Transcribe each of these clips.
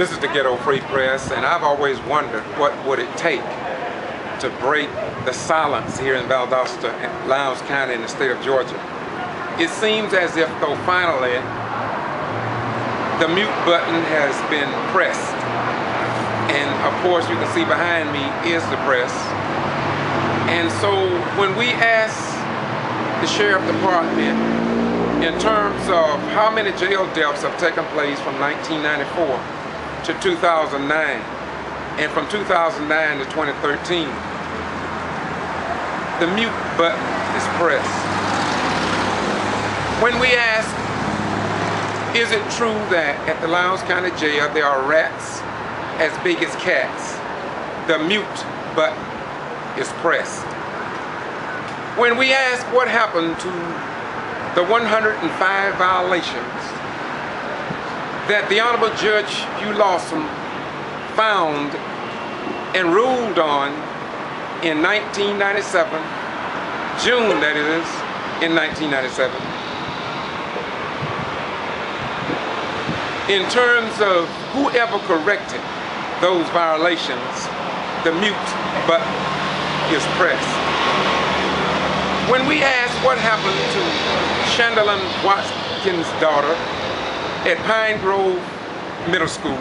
This is the Ghetto Free Press, and I've always wondered what would it take to break the silence here in Valdosta, Lowndes County in the state of Georgia. It seems as if, though, finally the mute button has been pressed. And of course, you can see behind me is the press. And so when we ask the Sheriff Department in terms of how many jail deaths have taken place from 1994 to 2009, and from 2009 to 2013, the mute button is pressed. When we ask, is it true that at the Lowndes County Jail there are rats as big as cats? The mute button is pressed. When we ask what happened to the 105 violations that the Honorable Judge Hugh Dawson found and ruled on in 1997, June that is, in 1997, in terms of whoever corrected those violations, the mute button is pressed. When we ask what happened to Shondaland Watkins' daughter at Pine Grove Middle School,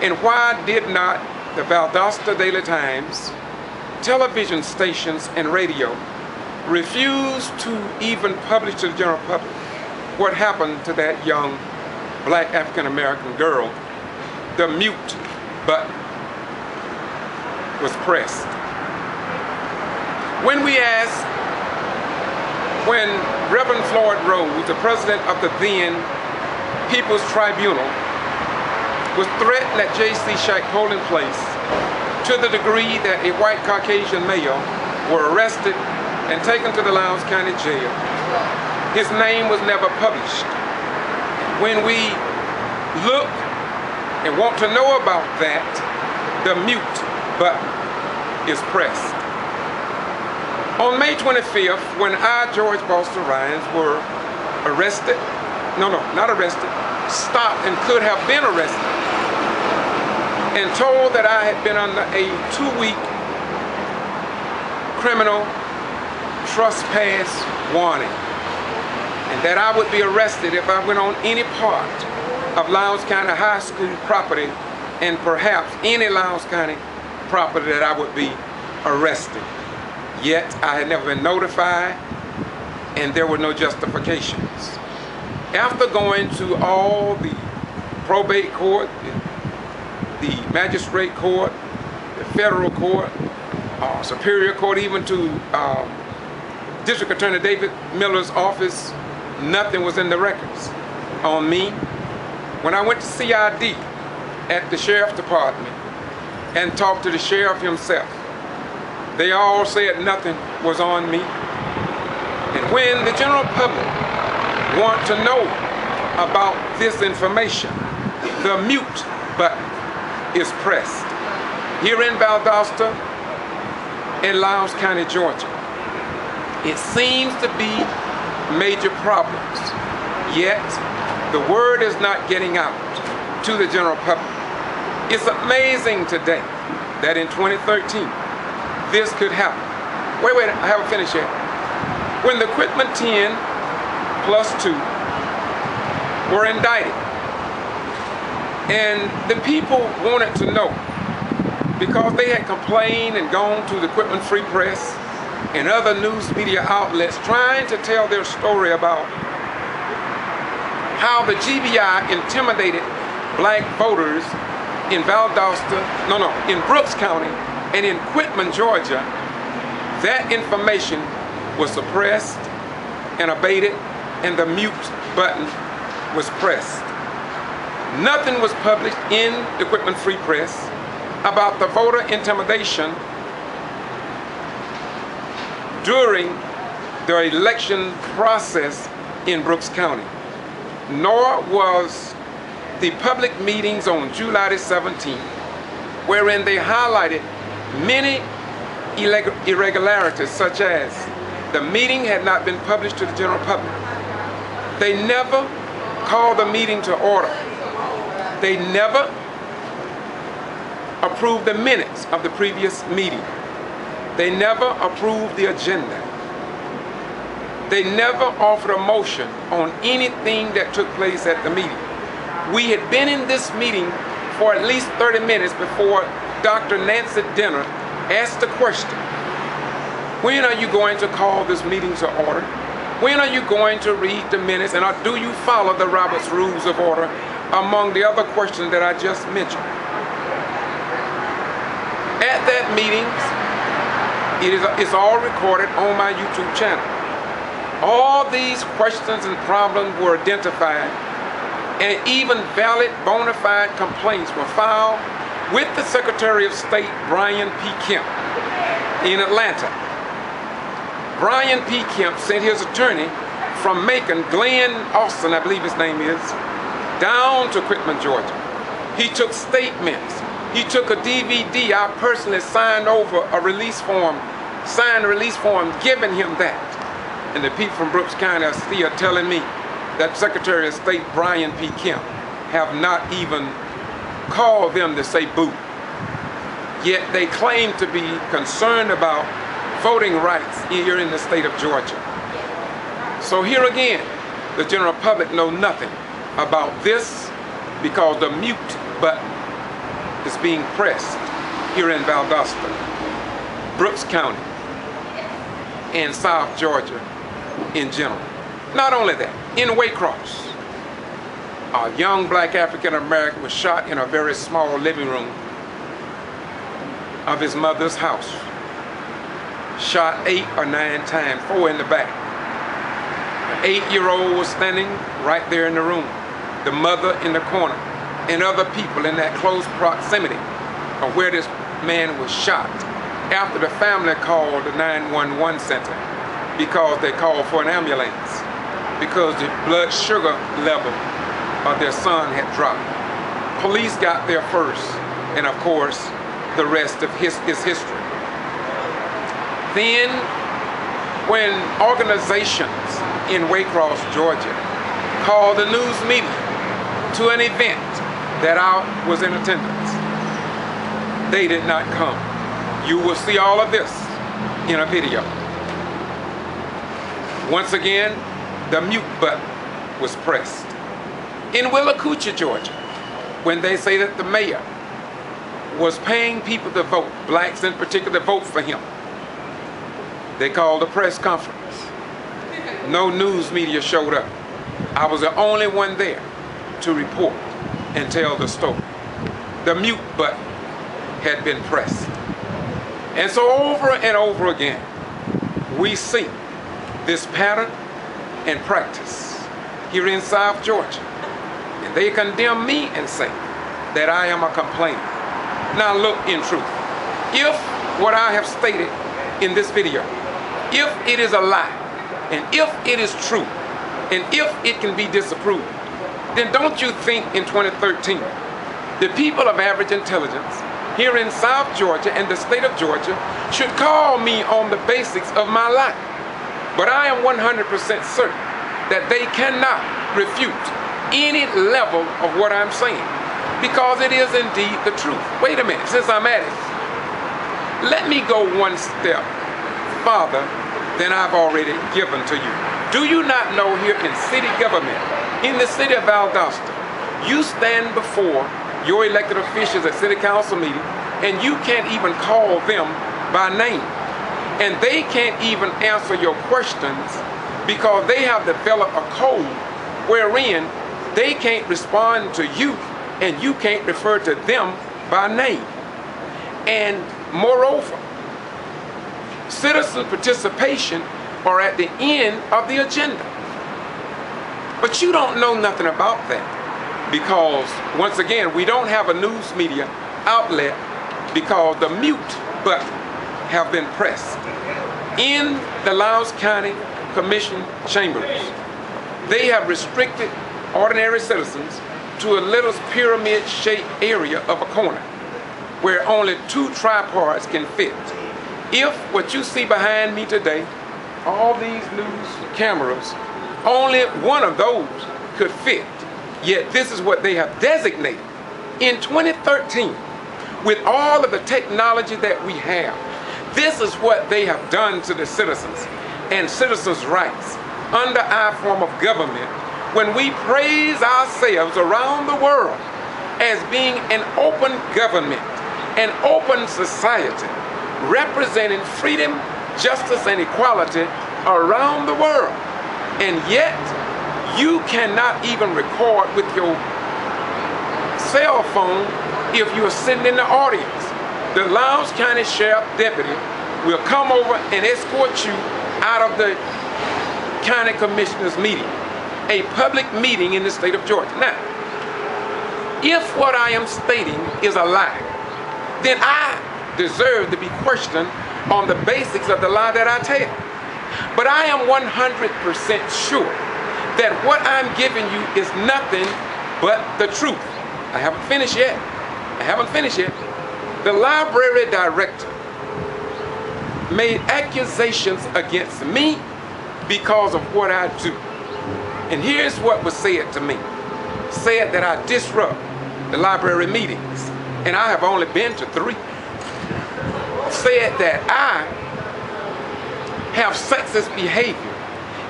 and why did not the Valdosta Daily Times, television stations, and radio refuse to even publish to the general public what happened to that young black African-American girl, the mute button was pressed. When we ask, when Reverend Floyd Rose, the president of the then People's Tribunal, was threatened at J.C. Shack polling place to the degree that a white Caucasian male were arrested and taken to the Lowndes County Jail, his name was never published. When we look and want to know about that, the mute button is pressed. On May 25th, when I, George Boston Rhynes, were arrested, not arrested, stopped and could have been arrested, and told that I had been under a 2-week criminal trespass warning, and that I would be arrested if I went on any part of Lowndes County High School property, and perhaps any Lowndes County property, that I would be arrested. Yet I had never been notified, and there were no justifications. After going to all the probate court, the magistrate court, the federal court, superior court, even to District Attorney David Miller's office, nothing was in the records on me. When I went to CID at the Sheriff's Department and talked to the sheriff himself, they all said nothing was on me. And when the general public want to know about this information, the mute button is pressed. Here in Valdosta, in Lowndes County, Georgia, it seems to be major problems, yet the word is not getting out to the general public. It's amazing today that in 2013, this could happen. Wait, I haven't finished yet. When the Quitman 10 plus 2 were indicted, and the people wanted to know, because they had complained and gone to the Quitman Free Press and other news media outlets trying to tell their story about how the G.B.R. intimidated black voters in in Brooks County and in Quitman, Georgia. That information was suppressed and abated, and the mute button was pressed. Nothing was published in the Quitman Free Press about the voter intimidation during the election process in Brooks County, nor was the public meetings on July the 17th, wherein they highlighted many irregularities, such as the meeting had not been published to the general public. They never called the meeting to order. They never approved the minutes of the previous meeting. They never approved the agenda. They never offered a motion on anything that took place at the meeting. We had been in this meeting for at least 30 minutes before Dr. Nancy Denner asked the question, when are you going to call this meeting to order? When are you going to read the minutes, and do you follow the Robert's Rules of Order, among the other questions that I just mentioned? At that meeting, it's all recorded on my YouTube channel. All these questions and problems were identified, and even valid bona fide complaints were filed with the Secretary of State, Brian P. Kemp, in Atlanta. Brian P. Kemp sent his attorney from Macon, Glenn Austin, I believe his name is, down to Quitman, Georgia. He took statements. He took a DVD. I personally signed over a release form, giving him that. And the people from Brooks County are still telling me that Secretary of State Brian P. Kemp have not even called them to say boo. Yet they claim to be concerned about voting rights here in the state of Georgia. So here again, the general public know nothing about this because the mute button is being pressed here in Valdosta, Brooks County, and South Georgia in general. Not only that, in Waycross, a young black African American was shot in a very small living room of his mother's house. Shot 8 or 9 times, 4 in the back. An 8-year-old was standing right there in the room, the mother in the corner, and other people in that close proximity of where this man was shot after the family called the 911 center because they called for an ambulance because the blood sugar level of their son had dropped. Police got there first, and of course, the rest of is history. Then, when organizations in Waycross, Georgia, called the news media to an event that I was in attendance, they did not come. You will see all of this in a video. Once again, the mute button was pressed. In Willacoochee, Georgia, when they say that the mayor was paying people to vote, blacks in particular, to vote for him, they called a press conference. No news media showed up. I was the only one there to report and tell the story. The mute button had been pressed. And so over and over again, we see this pattern and practice here in South Georgia. And they condemn me and say that I am a complainer. Now look, in truth, if what I have stated in this video, if it is a lie, and if it is true, and if it can be disapproved, then don't you think in 2013, the people of average intelligence here in South Georgia and the state of Georgia should call me on the basics of my life? But I am 100% certain that they cannot refute any level of what I'm saying, because it is indeed the truth. Wait a minute, since I'm at it, let me go one step farther than I've already given to you. Do you not know here in city government, in the city of Valdosta, you stand before your elected officials at city council meeting and you can't even call them by name. And they can't even answer your questions because they have developed a code wherein they can't respond to you and you can't refer to them by name. And moreover, citizen participation are at the end of the agenda. But you don't know nothing about that because, once again, we don't have a news media outlet because the mute button have been pressed. In the Loudoun County Commission chambers, they have restricted ordinary citizens to a little pyramid-shaped area of a corner where only 2 tripods can fit. If what you see behind me today, all these news cameras, only one of those could fit, yet this is what they have designated. In 2013, with all of the technology that we have. This is what they have done to the citizens and citizens' rights under our form of government when we praise ourselves around the world as being an open government, an open society, representing freedom, justice, and equality around the world. And yet, you cannot even record with your cell phone if you are sitting in the audience. The Lowndes County Sheriff Deputy will come over and escort you out of the County Commissioners meeting, a public meeting in the state of Georgia. Now, if what I am stating is a lie, then I deserve to be questioned on the basics of the lie that I tell. But I am 100% sure that what I'm giving you is nothing but the truth. I haven't finished yet. The library director made accusations against me because of what I do. And here's what was said to me. Said that I disrupt the library meetings, and I have only been to 3. Said that I have sexist behavior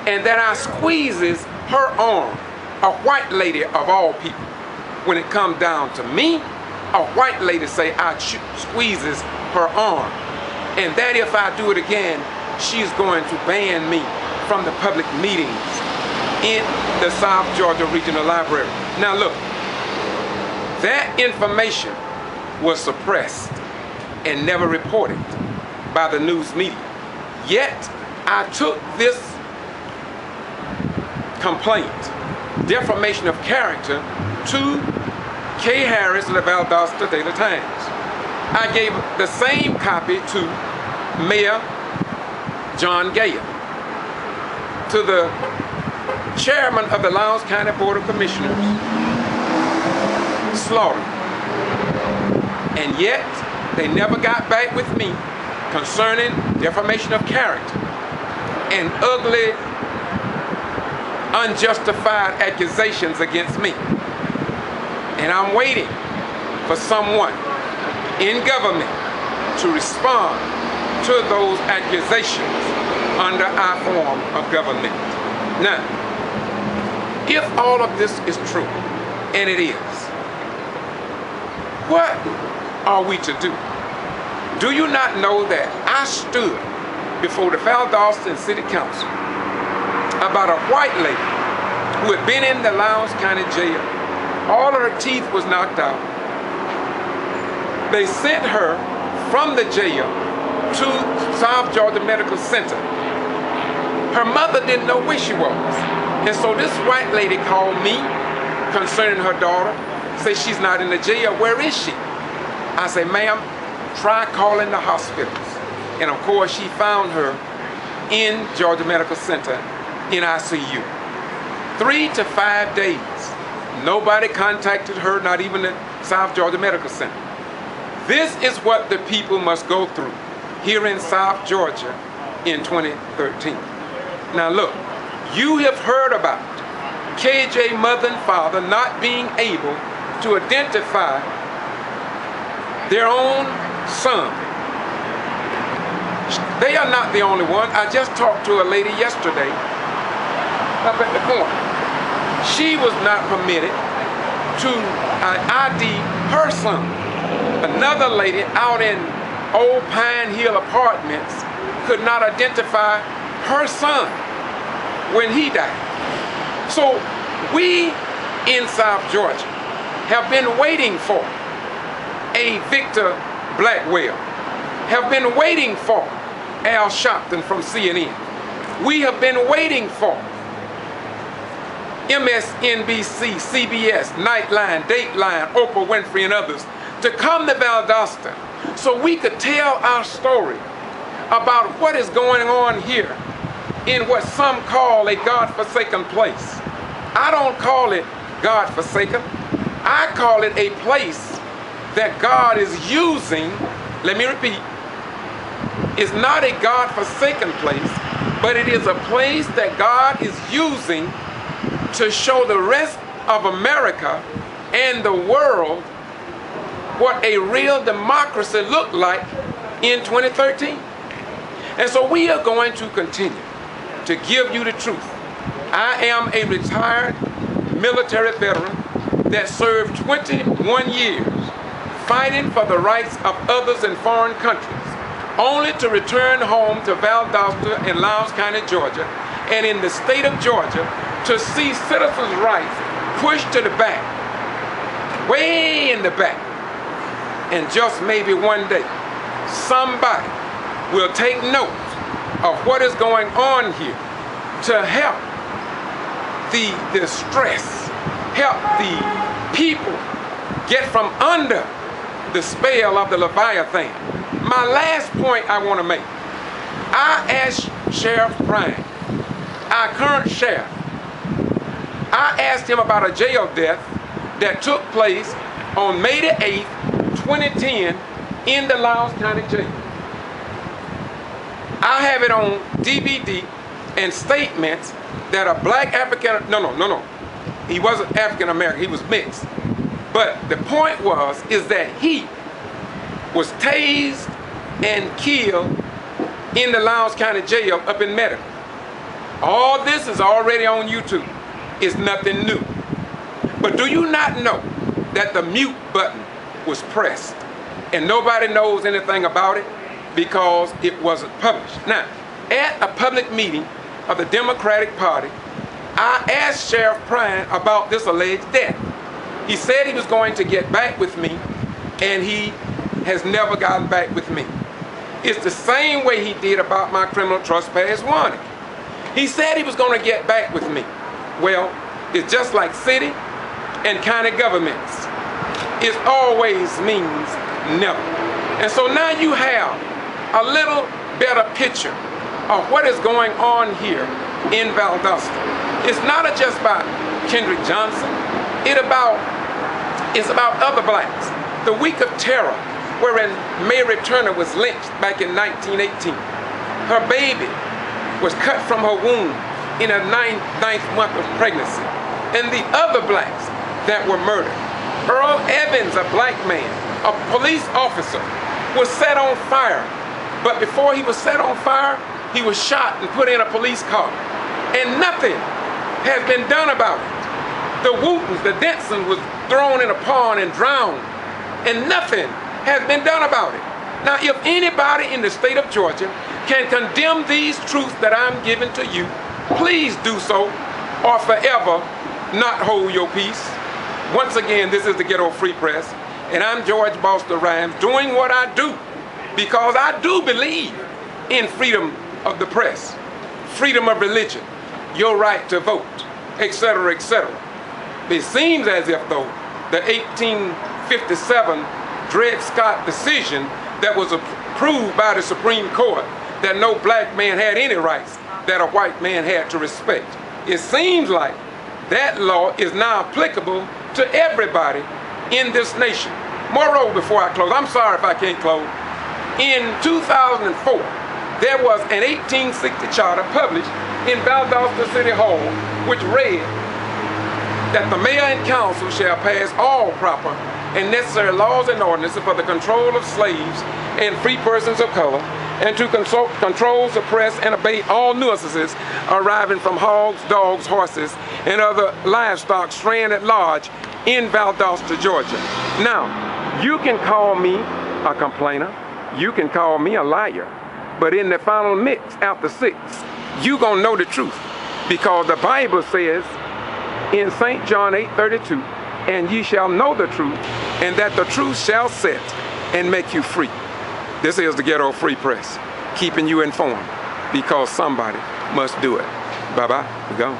and that I squeezes her arm, a white lady of all people. When it comes down to me, a white lady say I squeezes her arm, and that if I do it again, she's going to ban me from the public meetings in the South Georgia Regional Library. Now look, that information was suppressed and never reported by the news media. Yet, I took this complaint, defamation of character, to K. Harris of the Valdosta Daily Times. I gave the same copy to Mayor John Gale, to the chairman of the Lowndes County Board of Commissioners, Slaughter. And yet, they never got back with me concerning defamation of character and ugly, unjustified accusations against me. And I'm waiting for someone in government to respond to those accusations under our form of government. Now, if all of this is true, and it is, what are we to do? Do you not know that I stood before the Valdosta City Council about a white lady who had been in the Lowndes County Jail? All of her teeth was knocked out. They sent her from the jail to South Georgia Medical Center. Her mother didn't know where she was. And so this white lady called me concerning her daughter, said she's not in the jail, where is she? I said, ma'am, try calling the hospitals. And of course she found her in Georgia Medical Center in ICU. 3 to 5 days. Nobody contacted her, not even the South Georgia Medical Center. This is what the people must go through here in South Georgia in 2013. Now look, you have heard about KJ mother and father not being able to identify their own son. They are not the only one. I just talked to a lady yesterday up at the corner. She was not permitted to ID her son. Another lady out in Old Pine Hill Apartments could not identify her son when he died. So we in South Georgia have been waiting for a Victor Blackwell, have been waiting for Al Sharpton from CNN. We have been waiting for MSNBC, CBS, Nightline, Dateline, Oprah Winfrey, and others to come to Valdosta so we could tell our story about what is going on here in what some call a God-forsaken place. I don't call it God-forsaken. I call it a place that God is using. Let me repeat. It's not a God-forsaken place, but it is a place that God is using to show the rest of America and the world what a real democracy looked like in 2013. And so we are going to continue to give you the truth. I am a retired military veteran that served 21 years fighting for the rights of others in foreign countries, only to return home to Valdosta in Lowndes County, Georgia, and in the state of Georgia, to see citizens' rights pushed to the back, way in the back. And just maybe one day, somebody will take note of what is going on here to help the distress, help the people get from under the spell of the Leviathan. My last point I want to make. I asked Sheriff Rhynes, our current sheriff, I asked him about a jail death that took place on May the 8th, 2010 in the Lowndes County Jail. I have it on DVD and statements that a black African, no. He wasn't African American, he was mixed. But the point is that he was tased and killed in the Lowndes County Jail up in Medical. All this is already on YouTube. It's nothing new. But do you not know that the mute button was pressed and nobody knows anything about it because it wasn't published? Now, at a public meeting of the Democratic Party, I asked Sheriff Rhynes about this alleged death. He said he was going to get back with me, and he has never gotten back with me. It's the same way he did about my criminal trespass warning. He said he was going to get back with me. Well, it's just like city and county governments. It always means never. And so now you have a little better picture of what is going on here in Valdosta. It's not just about Kendrick Johnson. It's about other blacks. The week of terror, wherein Mary Turner was lynched back in 1918. Her baby was cut from her womb in her ninth month of pregnancy. And the other blacks that were murdered. Earl Evans, a black man, a police officer, was set on fire. But before he was set on fire, he was shot and put in a police car. And nothing has been done about it. The Wootons, the Denson, was thrown in a pond and drowned. And nothing has been done about it. Now, if anybody in the state of Georgia can condemn these truths that I'm giving to you, please do so, or forever not hold your peace. Once again, this is the Ghetto Free Press, and I'm George Boston Rhynes, doing what I do because I do believe in freedom of the press, freedom of religion, your right to vote, etc., etc. It seems as if, though, the 1857 Dred Scott decision that was approved by the Supreme Court that no black man had any rights that a white man had to respect. It seems like that law is now applicable to everybody in this nation. Moreover, before I close, I'm sorry if I can't close. In 2004, there was an 1860 charter published in Valdosta City Hall, which read that the mayor and council shall pass all proper and necessary laws and ordinances for the control of slaves and free persons of color, and to control, suppress, and abate all nuisances arriving from hogs, dogs, horses, and other livestock straying at large in Valdosta, Georgia. Now, you can call me a complainer, you can call me a liar, but in the final mix, after 6, you gonna know the truth, because the Bible says in St. John 8:32, and ye shall know the truth, and that the truth shall set and make you free. This is the Ghetto Free Press, keeping you informed, because somebody must do it. Bye-bye, we gone.